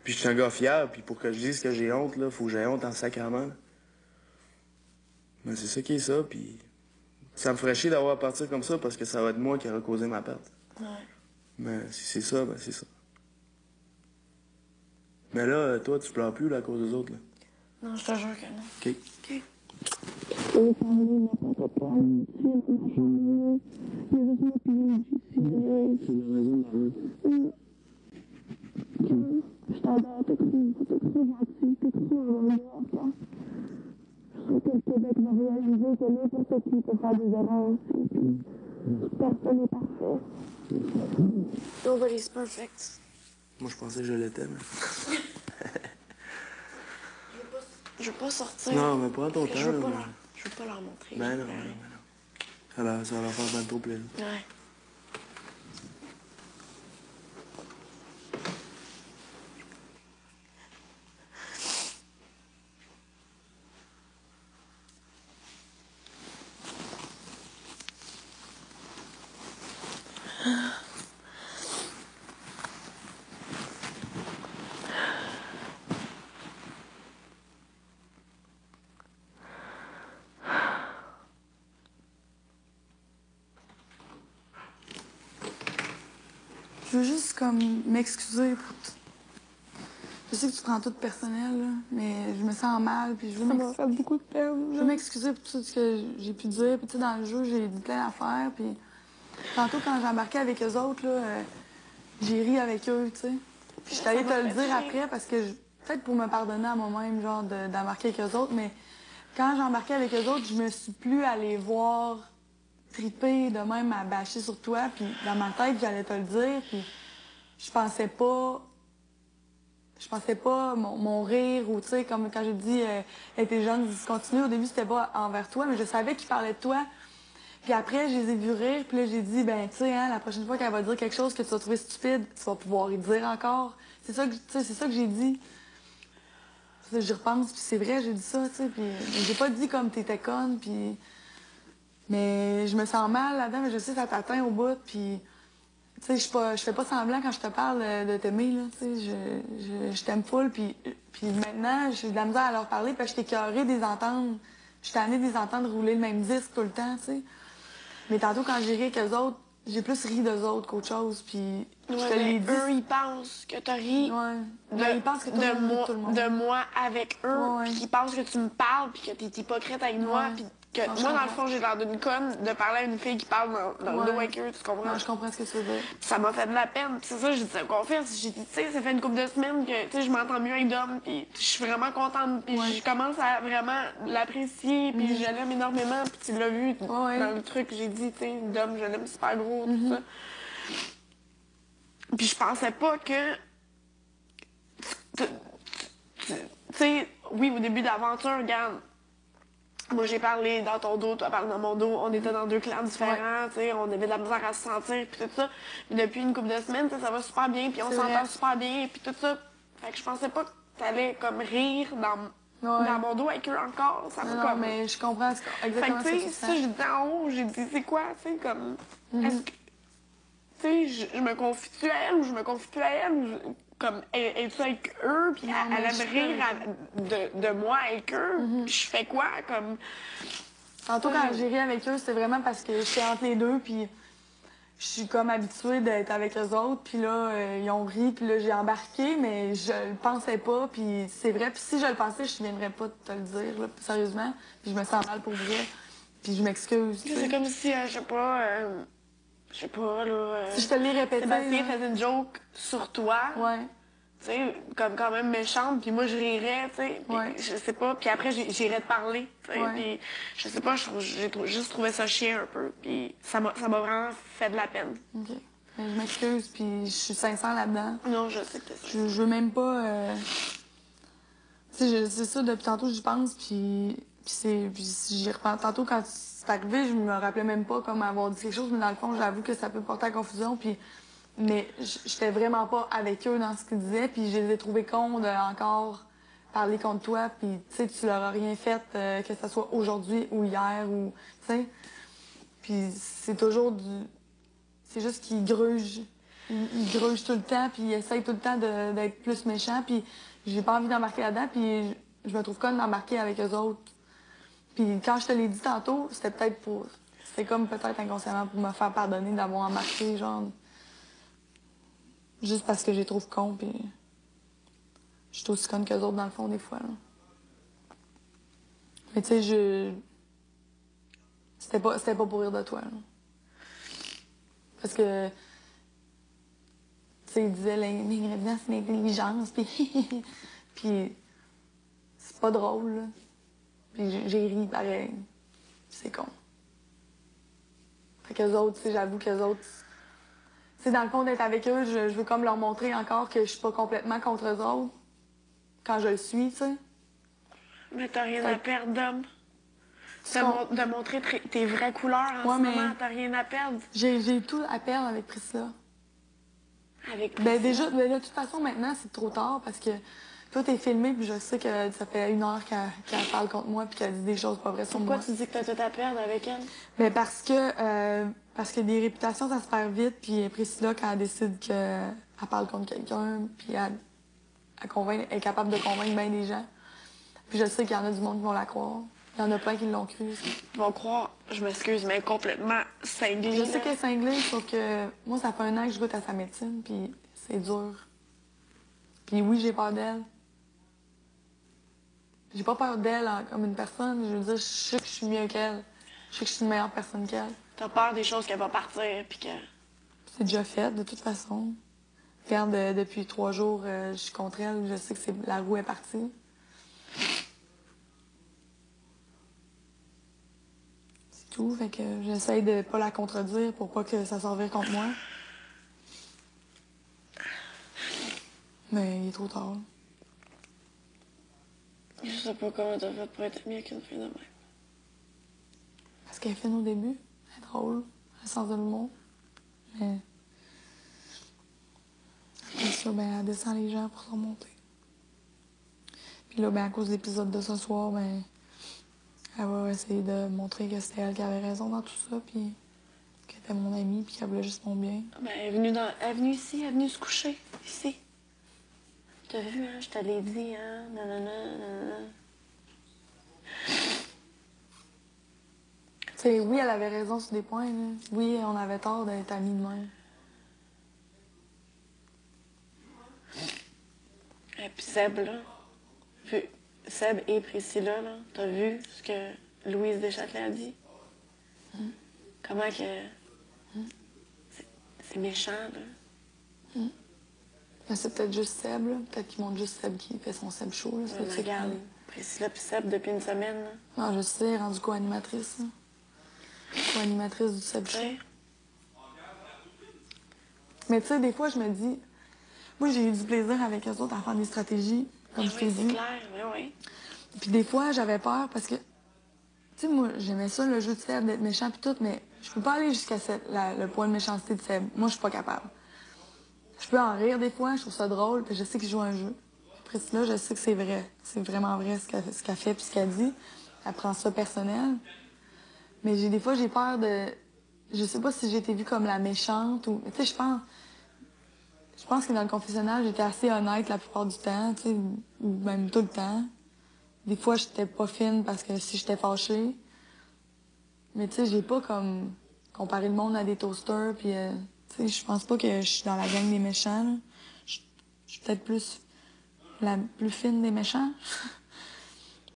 Puis je suis un gars fier, puis pour que je dise que j'ai honte, là, faut que j'ai honte en sacrament. Mais c'est ça qui est ça, puis ça me ferait chier d'avoir à partir comme ça parce que ça va être moi qui aurait causé ma perte. Ouais. Mais si c'est ça, ben c'est ça. Mais là, toi, tu pleures plus là, à cause des autres, là. Non, je te jure que non. OK. OK. C'est la raison de Je t'adore, t'es trop gentil, t'es trop heureux. Je trouve que le Québec va réaliser que n'importe qui peut faire des erreurs aussi. Puis personne n'est parfait. Nobody's perfect. Moi, je pensais que je l'étais, mais... Je veux pas sortir. Non, mais prends ton temps. Je veux pas leur montrer. Ben non, ben non. Ça va leur faire bien trop plaisir. Ouais. Je veux juste comme m'excuser pour tout. Je sais que tu prends tout personnel, là, mais je me sens mal, puis je veux m'excuser. Ça m'a fait beaucoup de peine. Je veux m'excuser pour tout ce que j'ai pu dire. Puis tu sais, dans le jeu, j'ai dit plein d'affaires. Puis tantôt, quand j'ai embarqué avec eux autres, là, j'ai ri avec eux, tu sais. Puis je suis allée te le dire après parce que, peut-être pour me pardonner à moi-même, genre, d'embarquer avec eux autres, mais quand j'ai embarqué avec eux autres, je me suis plus allée voir triper de même à bâcher sur toi. Puis dans ma tête, j'allais te le dire. Puis je pensais pas mon rire ou, tu sais, comme quand j'ai dit hey, t'es jeune, continue. Au début, c'était pas envers toi, mais je savais qu'il parlait de toi. Puis après, je les ai vus rire, puis là, j'ai dit, ben, tu sais, hein, la prochaine fois qu'elle va dire quelque chose que tu vas trouver stupide, tu vas pouvoir y dire encore. C'est ça que, tu sais, c'est ça que j'ai dit. J'y repense, puis c'est vrai, j'ai dit ça, tu sais, puis j'ai pas dit comme t'étais conne, puis... Mais je me sens mal là-dedans, mais je sais que ça t'atteint au bout, puis... Tu sais, je fais pas semblant quand je te parle de t'aimer, là, tu sais, je t'aime full, puis maintenant, j'ai de la misère à leur parler, parce que je t'ai écœurée des entendre, je t'ai amené des entendre rouler le même disque tout le temps, tu sais. Mais tantôt, quand j'ai ri avec eux autres, j'ai plus ri d'eux autres qu'autre chose, puis je te l'ai dit. Eux, ils pensent que t'as ri Ils pensent que tout le monde, tout le monde. de moi avec eux, puis qu'ils pensent que tu me parles, puis que t'es hypocrite avec moi, puis que moi, dans le fond, j'ai l'air d'une conne de parler à une fille qui parle dans le dos avec eux, tu comprends? Non, je comprends ce que tu veux dire. Ça m'a fait de la peine, c'est ça, j'ai dit ça confesse. J'ai dit, tu sais, ça fait une couple de semaines que, tu sais, je m'entends mieux avec Dom, puis je suis vraiment contente, puis je commence à vraiment l'apprécier, puis je l'aime énormément, puis tu l'as vu dans le truc, j'ai dit, tu sais, Dom, je l'aime super gros, tout ça. Puis je pensais pas que... Tu sais, oui, au début d'aventure, regarde, moi j'ai parlé dans ton dos, toi parles dans mon dos, on était dans deux clans différents, tu sais, on avait de la misère à se sentir, puis tout ça. Mais depuis une couple de semaines, ça va super bien, puis on s'entend super bien, puis tout ça. Fait que je pensais pas que t'allais comme rire dans mon dos avec eux encore. Ça Non, comme... mais je comprends exactement ce que tu sens. Ça, j'ai dit en haut, j'ai dit, c'est quoi, tu sais, comme... Est-ce que... Tu sais, je me confie-tu à elle ou je me confie plus à elle? Ou comme, es-tu avec eux? Puis elle aime rire de moi avec eux? Puis je fais quoi? Comme... Tantôt, quand j'ai ri avec eux, c'était vraiment parce que j'étais entre les deux, puis je suis comme habituée d'être avec eux autres. Puis là, ils ont ri, puis là, j'ai embarqué, mais je le pensais pas, puis c'est vrai. Puis si je le pensais, je ne viendrais pas de te le dire, là, sérieusement. Puis je me sens mal pour vrai, puis je m'excuse. C'est comme si, je sais pas, là... si je te l'ai répété, Sébastien faisait une joke sur toi. Ouais. Tu sais, comme quand même méchante, puis moi je rirais, tu sais, je sais pas, puis après j'irais te parler, tu sais, puis je sais pas, j'ai juste trouvé ça chiant un peu, puis ça m'a vraiment fait de la peine. OK. Mais je m'excuse, puis je suis sincère là-dedans. Non, je sais que t'es ça. Je veux même pas... Tu sais, c'est ça, depuis tantôt, j'y pense, puis j'y repense. Tantôt, quand c'est arrivé, je me rappelais même pas comme avoir dit quelque chose, mais dans le fond, j'avoue que ça peut porter à confusion, puis... Mais j'étais vraiment pas avec eux dans ce qu'ils disaient, puis je les ai trouvés cons de encore parler contre toi, puis tu sais, tu leur as rien fait, que ce soit aujourd'hui ou hier, ou, tu sais. Puis c'est toujours du... C'est juste qu'ils grugent. ils grugent tout le temps, puis ils essayent tout le temps d'être plus méchants, puis j'ai pas envie d'embarquer là-dedans, puis je me trouve conne d'embarquer avec eux autres. Puis quand je te l'ai dit tantôt, c'était comme peut-être inconsciemment pour me faire pardonner d'avoir embarqué, genre, juste parce que je les trouve cons, puis je suis aussi conne qu'eux autres dans le fond des fois, là. Mais tu sais, c'était pas pour rire de toi, là. Parce que, tu sais, il disait l'ingrédient, c'est l'intelligence, puis puis c'est pas drôle, là. Puis j'ai ri pareil. C'est con. Fait qu'eux autres, tu sais, j'avoue qu'eux autres, tu sais, dans le fond, d'être avec eux, je veux comme leur montrer encore que je suis pas complètement contre eux autres. Quand je le suis, tu sais. Mais t'as rien à perdre, d'homme. qu'on- De montrer tes vraies couleurs en Ouais, ce mais- moment, t'as rien à perdre. J'ai tout à perdre avec Priscilla. Avec Ben Priscilla. déjà, ben, de toute façon, maintenant, c'est trop tard parce que toi, t'es filmé, puis je sais que ça fait 1 heure qu'elle parle contre moi, puis qu'elle dit des choses pas vraies sur Pourquoi moi. tu dis que t'as tout à perdre avec elle? Ben parce que des réputations, ça se perd vite, puis Priscilla, quand elle décide qu'elle parle contre quelqu'un, puis elle est capable de convaincre bien des gens. Puis je sais qu'il y en a du monde qui vont la croire. Il y en a plein qui l'ont cru. Ils vont croire, je m'excuse, mais complètement cinglée. Je sais qu'elle est cinglée, sauf que moi, ça fait 1 an que je goûte à sa médecine, puis c'est dur. Puis oui, j'ai peur d'elle. J'ai pas peur d'elle comme une personne. Je veux dire, je sais que je suis mieux qu'elle. Je sais que je suis une meilleure personne qu'elle. T'as peur des choses qu'elle va partir, puis que... C'est déjà fait, de toute façon. Regarde, depuis 3 jours, je suis contre elle. Je sais que la roue est partie. C'est tout. Fait que j'essaye de pas la contredire pour pas que ça s'en vire contre moi. Mais il est trop tard. Je sais pas comment t'as fait pour être mieux qu'une fille de même. Parce qu'elle est fine au début. Elle est drôle. Elle a le sens de l'humour. Mais... Après ça, ben, elle descend les gens pour se remonter. Puis là, ben, à cause de l'épisode de ce soir, ben, elle va essayer de montrer que c'était elle qui avait raison dans tout ça, puis qu'elle était mon amie, puis qu'elle voulait juste mon bien. Ben, elle est venue ici, elle est venue se coucher, ici. T'as vu, hein, je te l'ai dit, hein, nanana, nanana. Tu sais, oui, elle avait raison sur des points, là. Oui, on avait tort d'être amis de même. Et puis Seb, là. Seb et Priscilla, là. T'as vu ce que Louise Deschâtelet a dit? Comment que... C'est méchant, là. Mais c'est peut-être juste Seb, là. Peut-être qu'ils montrent juste Seb qui fait son Seb show, là. Mais regarde, Priscilla puis Seb depuis une semaine, là. Non, je sais, rendue co-animatrice, là. Co-animatrice du Seb Tu show. sais? Mais tu sais, des fois, je me dis... Moi, j'ai eu du plaisir avec eux autres à faire des stratégies, comme je t'ai Oui, c'est dit. clair, oui, oui. Puis des fois, j'avais peur parce que... Tu sais, moi, j'aimais ça, le jeu de Seb, d'être méchant puis tout, mais je peux pas aller jusqu'à le point de méchanceté de Seb. Moi, je suis pas capable. Je peux en rire des fois, je trouve ça drôle, puis je sais qu'il joue un jeu. Après cela, je sais que c'est vrai. C'est vraiment vrai ce qu'elle fait puis ce qu'elle dit. Elle prend ça personnel. Mais des fois, j'ai peur de... Je sais pas si j'ai été vue comme la méchante ou... Tu sais, je pense que dans le confessionnal, j'étais assez honnête la plupart du temps, tu sais, ou même tout le temps. Des fois, j'étais pas fine parce que si j'étais fâchée. Mais tu sais, j'ai pas comme comparé le monde à des toasters, puis tu sais, je pense pas que je suis dans la gang des méchants, là. Je suis peut-être plus la plus fine des méchants.